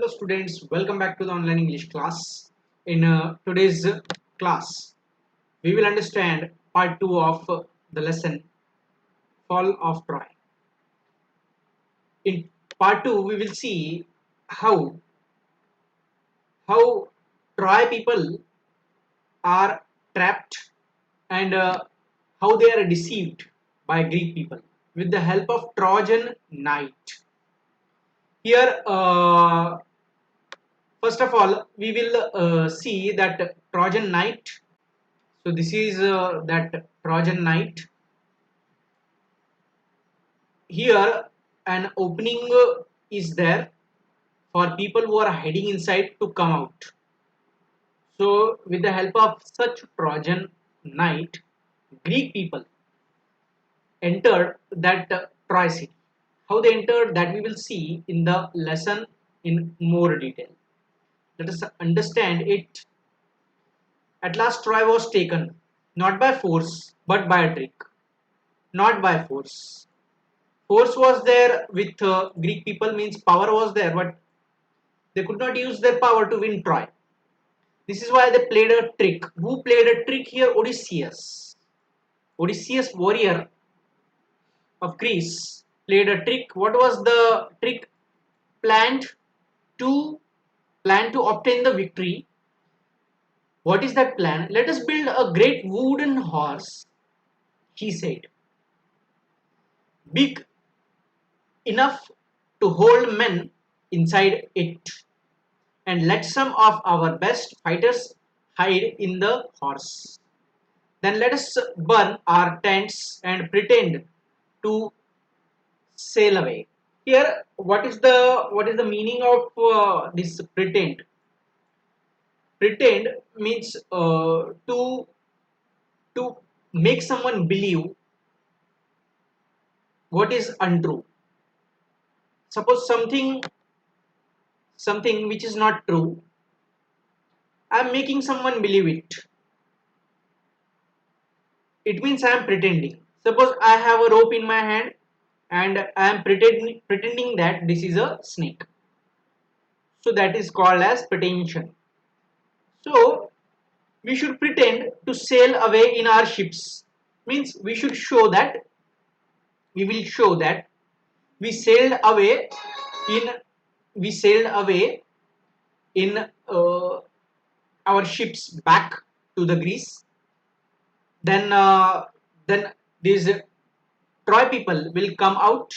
Hello students, welcome back to the online English class. In today's class, we will understand part 2 of the lesson Fall of Troy. In part 2, we will see how how Troy people are trapped and how they are deceived by Greek people with the help of Trojan knight. Here, first of all, we will see that Trojan knight. So this is that Trojan knight. Here an opening is there for people who are hiding inside to come out. So with the help of such Trojan knight, Greek people entered that Troy city. How they entered that we will see in the lesson in more detail. Let us understand it. At last Troy was taken, not by force, but by a trick. Not by force. Force was there with Greek people, means power was there, but they could not use their power to win Troy. This is why they played a trick. Who played a trick here? Odysseus. Odysseus, warrior of Greece, played a trick. What was the trick? Planned to plan to obtain the victory. What is that plan? Let us build a great wooden horse, he said, big enough to hold men inside it, and let some of our best fighters hide in the horse. Then let us burn our tents and pretend to sail away. Here, what is the meaning of this pretend? Pretend means to make someone believe what is untrue. Suppose something which is not true, I am making someone believe it. It means I am pretending. Suppose I have a rope in my hand and I am pretending that this is a snake. So that is called as pretension. So we should pretend to sail away in our ships. Means we will show that we sailed away in we sailed away in our ships back to the Greece. Then these Troy people will come out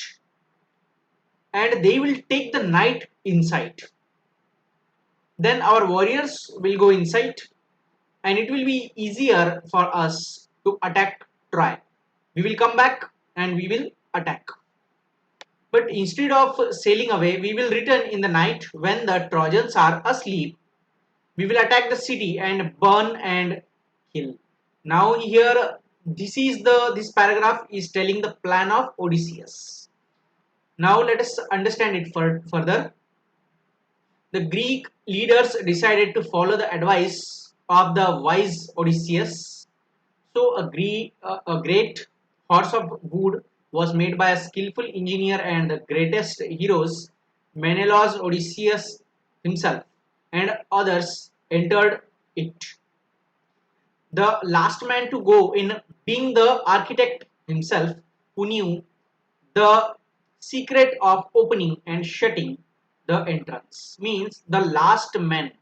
and they will take the knight inside. Then our warriors will go inside and it will be easier for us to attack Troy. We will come back and we will attack. But instead of sailing away, we will return in the night when the Trojans are asleep. We will attack the city and burn and kill. Now here, this paragraph is telling the plan of Odysseus. Now let us understand it further. The Greek leaders decided to follow the advice of the wise Odysseus. So a great horse of wood was made by a skillful engineer, and the greatest heroes, Menelaus, Odysseus himself, and others entered it. The last man to go in, being the architect himself, who knew the secret of opening and shutting the entrance. Means the last man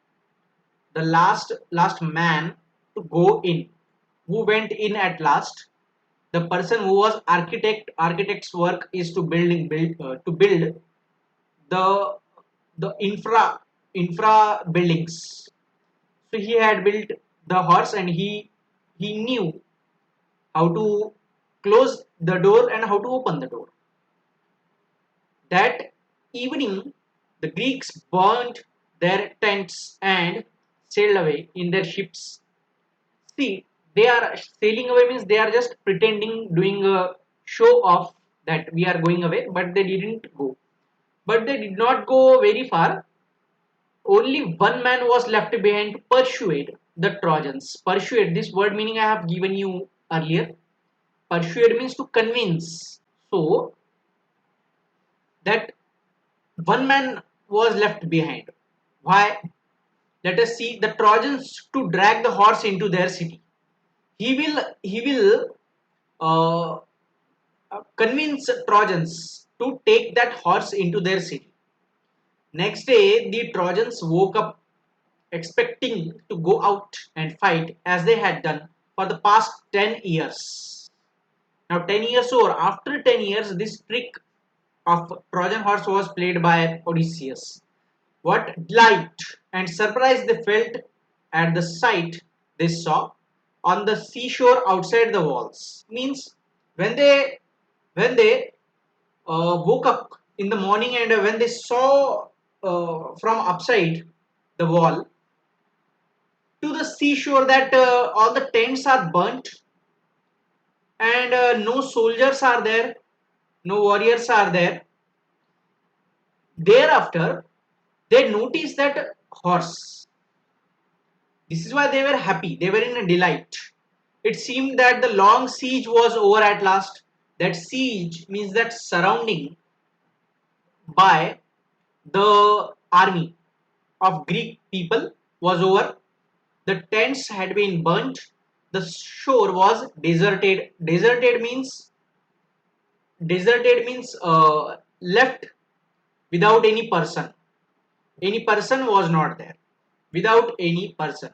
to go in. Who went in at last? The person who was architect's work is to build the infra buildings. So he had built the horse and he knew how to close the door and how to open the door. That evening the Greeks burned their tents and sailed away in their ships. See, they are sailing away means they are just pretending, doing a show off that we are going away, but they didn't go. But they did not go very far. Only one man was left behind to persuade the Trojans. Persuade, this word meaning I have given you earlier. Persuade means to convince. So that one man was left behind. Why? Let us see the Trojans to drag the horse into their city. He will convince Trojans to take that horse into their city. Next day, the Trojans woke up expecting to go out and fight as they had done for the past 10 years. Now, 10 years or after 10 years, this trick of Trojan horse was played by Odysseus. What delight and surprise they felt at the sight they saw on the seashore outside the walls. Means when they woke up in the morning and when they saw from upside the wall to the seashore that all the tents are burnt and no soldiers are there, no warriors are there. Thereafter, they noticed that horse. This is why they were happy. They were in a delight. It seemed that the long siege was over at last. That siege means that surrounding by the army of Greek people was over. The tents had been burnt. The shore was deserted. Deserted means left without any person. Any person was not there. Without any person.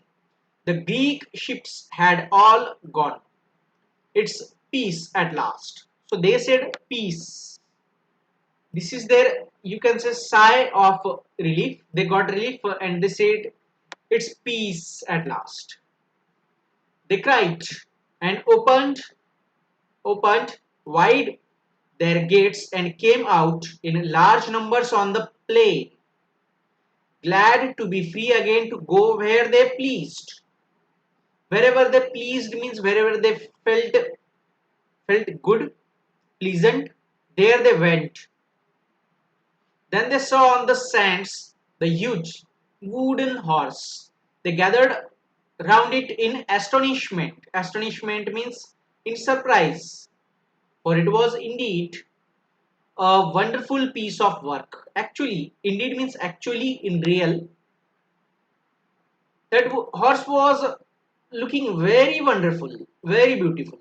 The Greek ships had all gone. It's peace at last. So they said peace. This is their, you can say, sigh of relief. They got relief and they said it's peace at last. They cried and opened wide their gates and came out in large numbers on the plain, glad to be free again to go where they pleased. Wherever they pleased means wherever they felt good, pleasant, there they went. Then they saw on the sands the huge wooden horse. They gathered round it in astonishment. Astonishment means in surprise, for it was indeed a wonderful piece of work. Actually, indeed means actually in real. That horse was looking very wonderful, very beautiful.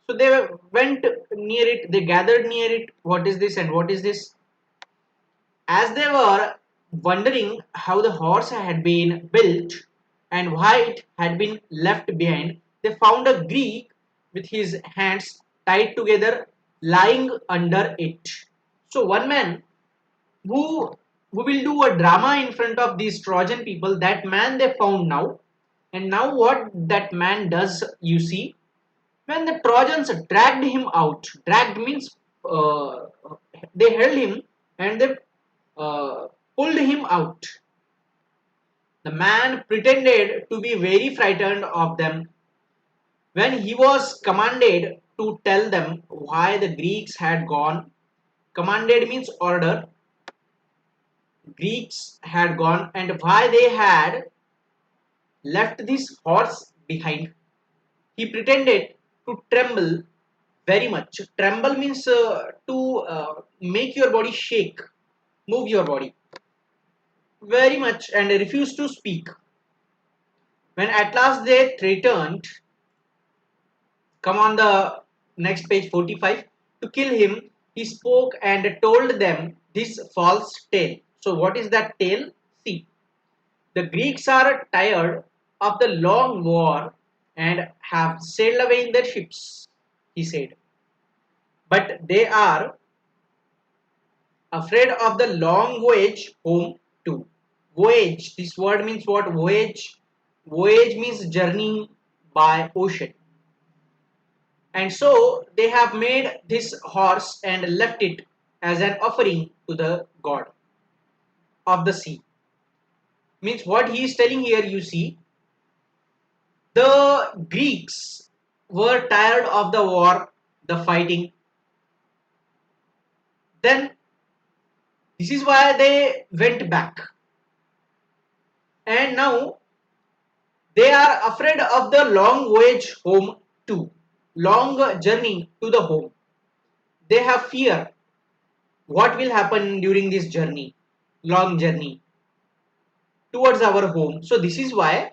So they went near it, they gathered near it. What is this and what is this? As they were wondering how the horse had been built and why it had been left behind, they found a Greek with his hands tied together lying under it. So one man who who will do a drama in front of these Trojan people, that man they found now. And now what that man does, you see, when the Trojans dragged him out, dragged means they held him and they uh, pulled him out. The man pretended to be very frightened of them when he was commanded to tell them why the Greeks had gone. Commanded means order. Greeks had gone and why they had left this horse behind. He pretended to tremble very much. Tremble means to make your body shake, move your body very much and refuse to speak. When at last they threatened, come on the next page 45, to kill him, he spoke and told them this false tale. So, what is that tale? See, the Greeks are tired of the long war and have sailed away in their ships, he said. But they are afraid of the long voyage home too. Voyage, this word means what? Voyage. Voyage means journey by ocean. And so they have made this horse and left it as an offering to the god of the sea. Means what he is telling here, you see, the Greeks were tired of the war, the fighting. Then this is why they went back. And now they are afraid of the long voyage home too. Long journey to the home. They have fear. What will happen during this journey? Long journey. towards our home. So this is why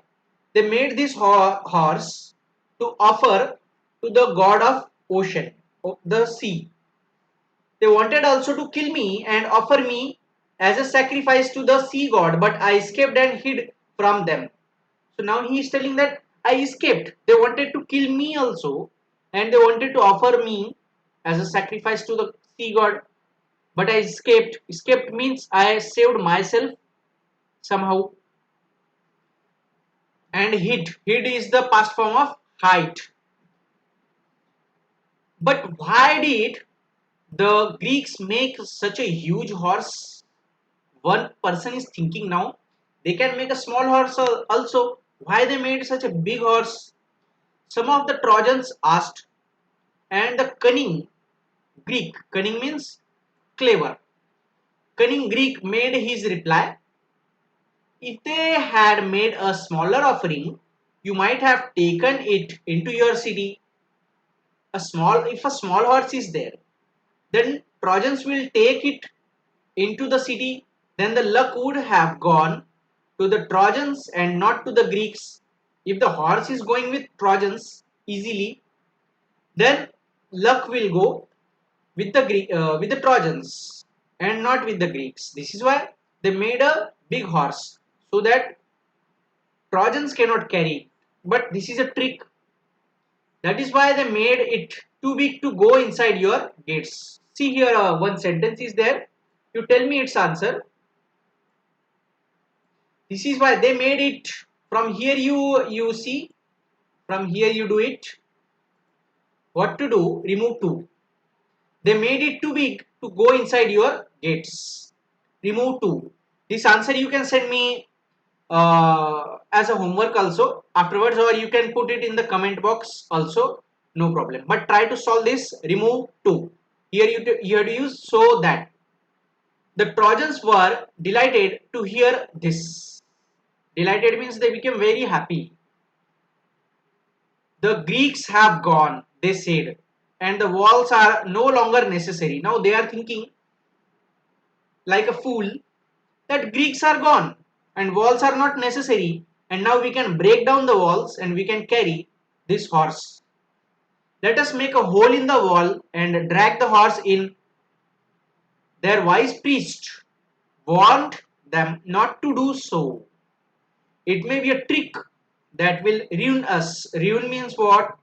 they made this horse to offer to the god of ocean, of the sea. They wanted also to kill me and offer me as a sacrifice to the sea god, but I escaped and hid from them. So now he is telling that I escaped. They wanted to kill me also, and they wanted to offer me as a sacrifice to the sea god, but I escaped. Escaped means I saved myself somehow, and hid. Hid is the past form of hide. But why did the Greeks make such a huge horse? One person is thinking now. They can make a small horse also. Why they made such a big horse? Some of the Trojans asked, and the cunning Greek, cunning means clever. Cunning Greek made his reply. If they had made a smaller offering, you might have taken it into your city. If a small horse is there, then Trojans will take it into the city. Then the luck would have gone to the Trojans and not to the Greeks. If the horse is going with Trojans easily, then luck will go with the Trojans and not with the Greeks. This is why they made a big horse so that Trojans cannot carry it. But this is a trick. That is why they made it too big to go inside your gates. See here, one sentence is there. You tell me its answer. This is why they made it. From here you see. From here you do it. What to do? Remove two. They made it too big to go inside your gates. Remove two. This answer you can send me as a homework also afterwards, or you can put it in the comment box also. No problem. But try to solve this. Remove two. Here you have to use so that. The Trojans were delighted to hear this. Delighted means they became very happy. The Greeks have gone, they said, and the walls are no longer necessary. Now they are thinking like a fool that Greeks are gone and walls are not necessary, and now we can break down the walls and we can carry this horse. Let us make a hole in the wall and drag the horse in. Their wise priest warned them not to do so. It may be a trick that will ruin us. Ruin means what?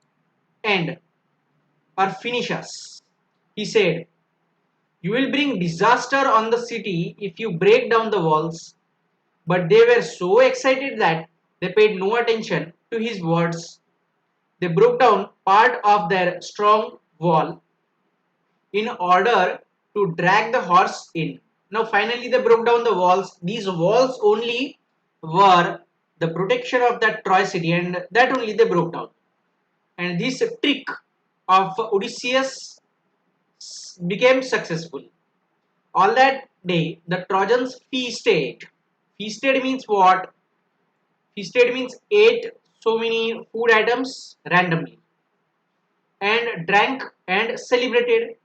End or finish us. He said, you will bring disaster on the city if you break down the walls. But they were so excited that they paid no attention to his words. They broke down part of their strong wall in order to drag the horse in. Now, finally, they broke down the walls. These walls only were the protection of that Troy city, and that only they broke down. And this trick of Odysseus became successful. All that day, the Trojans feasted. Feasted means what? Feasted means ate so many food items randomly and drank and celebrated.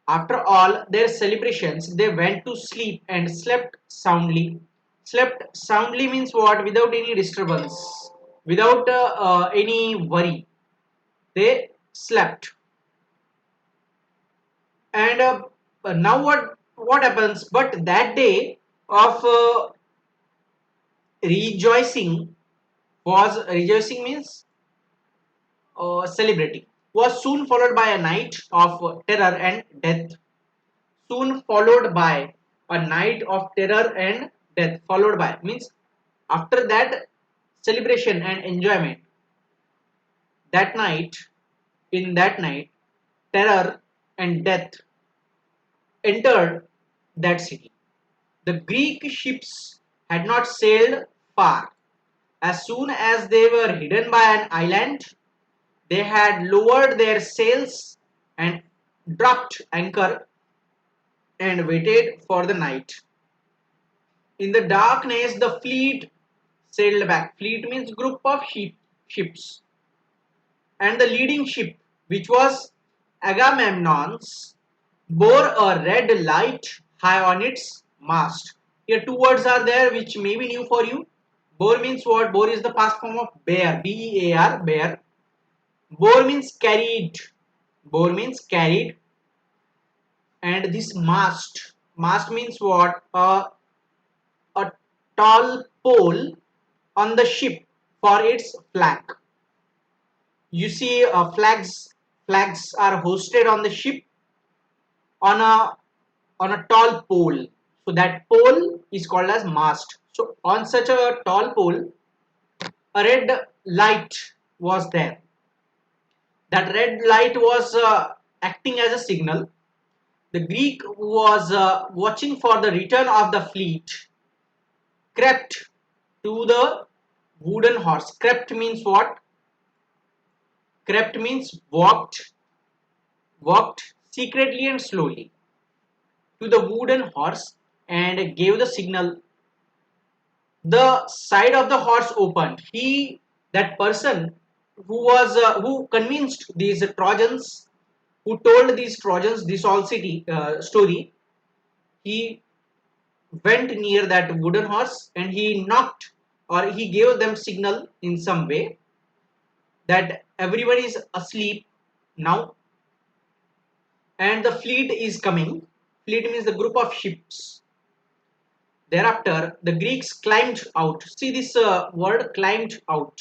After all their celebrations, they went to sleep and slept soundly. Slept soundly means what? Without any disturbance, without any worry. They slept. And now what happens? But that day of rejoicing rejoicing means celebrating, was soon followed by a night of terror and death. Soon followed by a night of terror and death. Followed by means after that celebration and enjoyment, that night, in that night, terror and death entered that city. The Greek ships had not sailed far. As soon as they were hidden by an island, they had lowered their sails and dropped anchor and waited for the night. In the darkness, the fleet sailed back. Fleet means group of ships. And the leading ship, which was Agamemnon's, bore a red light high on its mast. Here two words are there which may be new for you. Bore means what? Bore is the past form of bear. B-E-A-R, bear. Bore means carried. Bore means carried. And this mast. Mast means what? A tall pole on the ship for its flag. You see, flags are hosted on the ship on a tall pole. So that pole is called as mast. So on such a tall pole, a red light was there. That red light was acting as a signal. The Greek who was watching for the return of the fleet crept to the wooden horse. Crept means what? Crept means walked secretly and slowly to the wooden horse and gave the signal. The side of the horse opened. That person who convinced these Trojans, who told these Trojans this all city story, he went near that wooden horse and he knocked, or he gave them signal in some way that everyone is asleep now and the fleet is coming. Fleet means the group of ships. Thereafter, the Greeks climbed out. See this word climbed out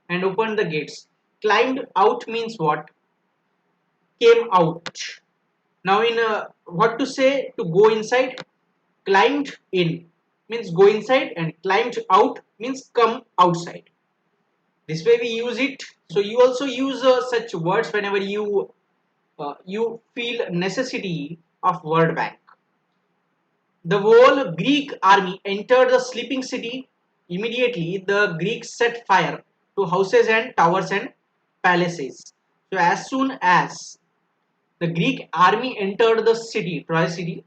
and opened the gates. Climbed out means what? Came out. Now, in what to say to go inside? Climbed in means go inside, and climbed out means come outside. This way we use it. So you also use such words whenever you feel necessity of word bank. The whole Greek army entered the sleeping city. Immediately, the Greeks set fire to houses and towers and palaces. So, as soon as the Greek army entered the city, Troy city,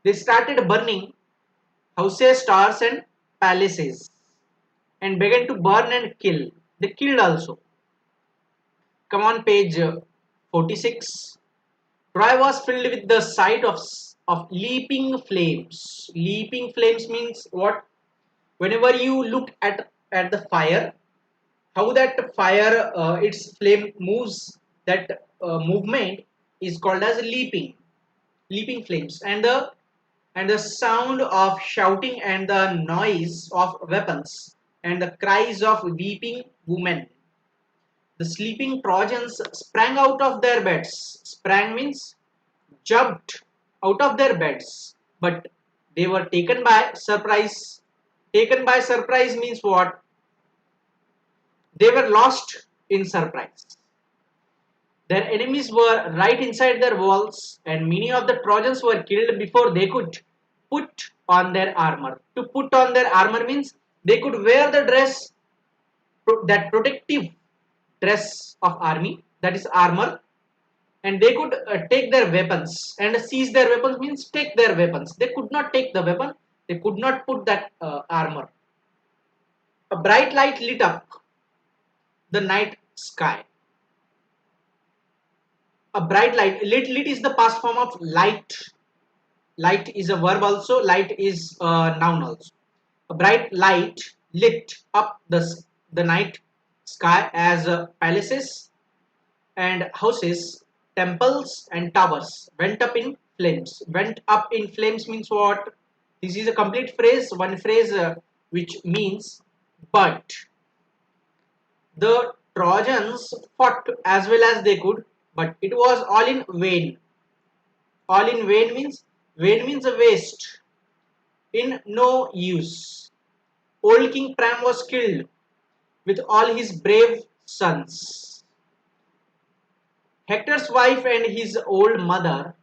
they started burning houses, towers, and palaces and began to burn and kill. They killed also. Come on, page 46. Troy was filled with the sight of leaping flames. Leaping flames means what? Whenever you look at the fire, how that fire its flame moves, that movement is called as leaping flames, and the sound of shouting and the noise of weapons and the cries of weeping women. The sleeping Trojans sprang out of their beds. Sprang means jumped out of their beds, but they were taken by surprise. Taken by surprise means what? They were lost in surprise. Their enemies were right inside their walls, and many of the Trojans were killed before they could put on their armor. To put on their armor means they could wear the dress, that protective dress of army, that is armor, and they could take their weapons. And seize their weapons means take their weapons. They could not take the weapon, they could not put that armor. A bright light lit up the night sky. A bright light. Lit is the past form of light. Light is a verb also. Light is a noun also. A bright light lit up the night sky as palaces and houses, temples and towers went up in flames. Went up in flames means what? This is a complete phrase. One phrase which means but. The Trojans fought as well as they could, but it was all in vain. All in vain means a waste, in no use. Old King Pram was killed with all his brave sons. Hector's wife and his old mother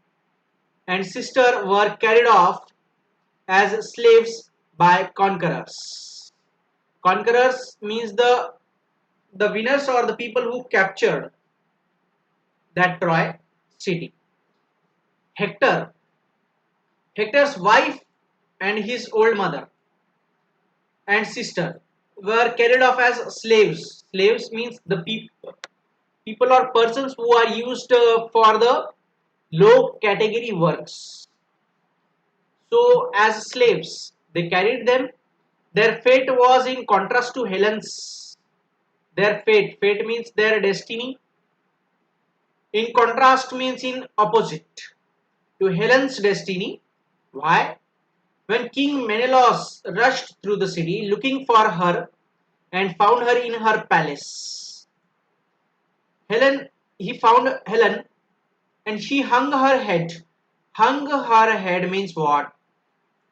and sister were carried off as slaves by conquerors. Conquerors means the winners or the people who captured that Troy city. Hector, Hector's wife and his old mother and sister were carried off as slaves. Slaves means the people or persons who are used for the low category works. So as slaves, they carried them. Their fate was in contrast to Helen's. Their fate, fate means their destiny. In contrast means in opposite to Helen's destiny. Why? When King Menelaus rushed through the city looking for her and found her in her palace. Helen, he found Helen and she hung her head. Hung her head means what?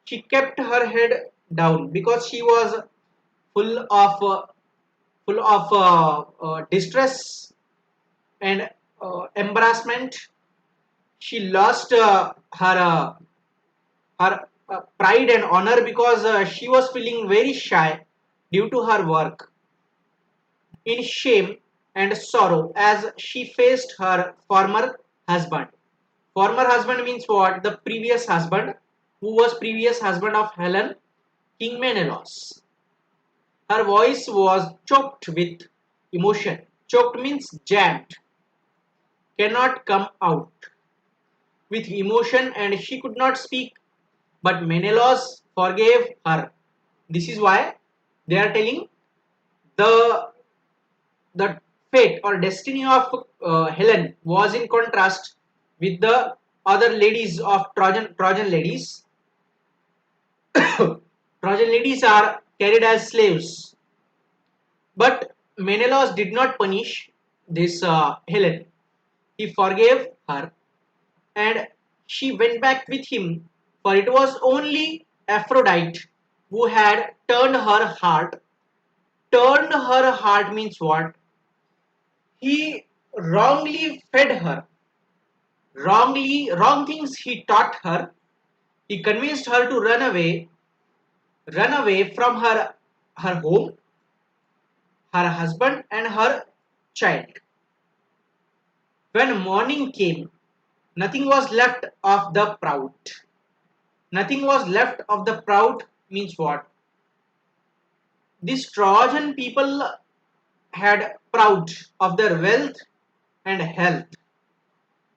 She kept her head down because she was full of distress and embarrassment. She lost her pride and honor because she was feeling very shy due to her work. In shame and sorrow as she faced her former husband. Former husband means what? The previous husband, who was previous husband of Helen, King Menelaus. Her voice was choked with emotion. Choked means jammed, cannot come out with emotion, and she could not speak. But Menelaus forgave her. This is why they are telling the the fate or destiny of Helen was in contrast with the other ladies of Trojan ladies. Trojan ladies are carried as slaves, but Menelaus did not punish this Helen. He forgave her, and she went back with him. For it was only Aphrodite who had turned her heart. Turned her heart means what? He wrongly fed her, wrong things he taught her. He convinced her to run away from her home, her husband, and her child. When morning came, nothing was left of the proud. Nothing was left of the proud means what? These Trojan people had proud of their wealth and health.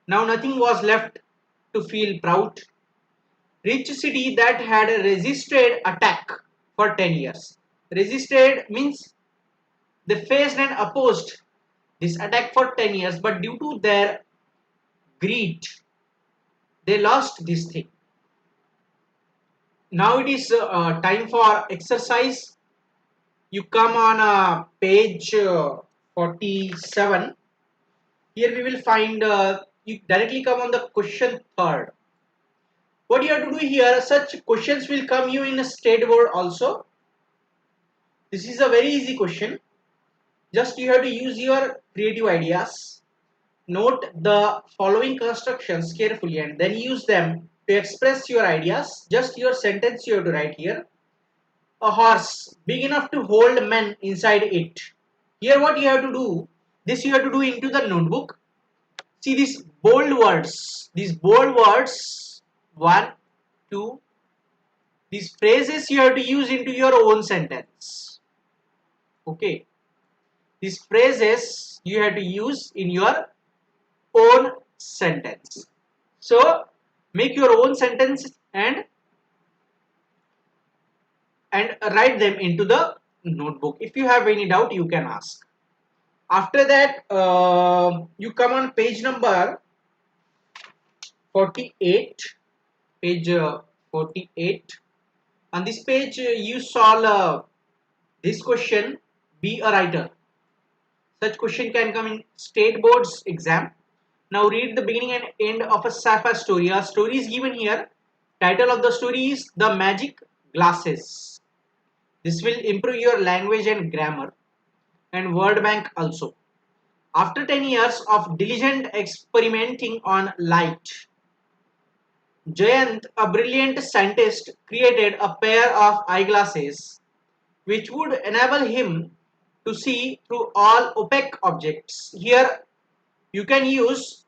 Now nothing was left to feel proud. Rich city that had resisted attack for 10 years. Resisted means they faced and opposed this attack for 10 years, but due to their greed, they lost this thing. Now it is time for exercise. You come on page 47. Here we will find, you directly come on the question third. What you have to do here, such questions will come you in a state board also. This is a very easy question. Just you have to use your creative ideas. Note the following constructions carefully and then use them to express your ideas. Just your sentence you have to write here. A horse big enough to hold men inside it. Here what you have to do, this you have to do into the notebook. See these bold words. These bold words, one, two, these phrases you have to use into your own sentence. Okay. These phrases you have to use in your own sentence. So make your own sentence and write them into the notebook. If you have any doubt, you can ask. After that, you come on page number 48. Page 48. On this page, you solve this question. Be a writer. Such question can come in state boards exam. Now read the beginning and end of a sci-fi story. A story is given here. Title of the story is The Magic Glasses. This will improve your language and grammar and word bank also. After 10 years of diligent experimenting on light, Jayant, a brilliant scientist, created a pair of eyeglasses which would enable him to see through all opaque objects. Here you can use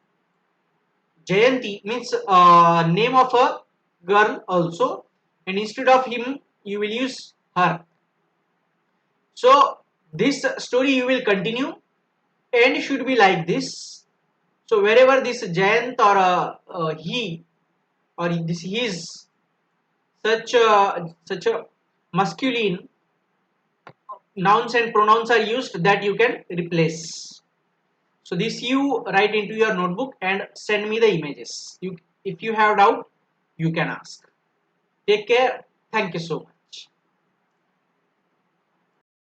Jayanti means name of a girl also, and instead of him you will use her. So this story you will continue. End should be like this. So wherever this Jayant or he or this his such a masculine nouns and pronouns are used that you can replace. So this you write into your notebook and send me the images. If you have doubt, you can ask. Take care. Thank you so much.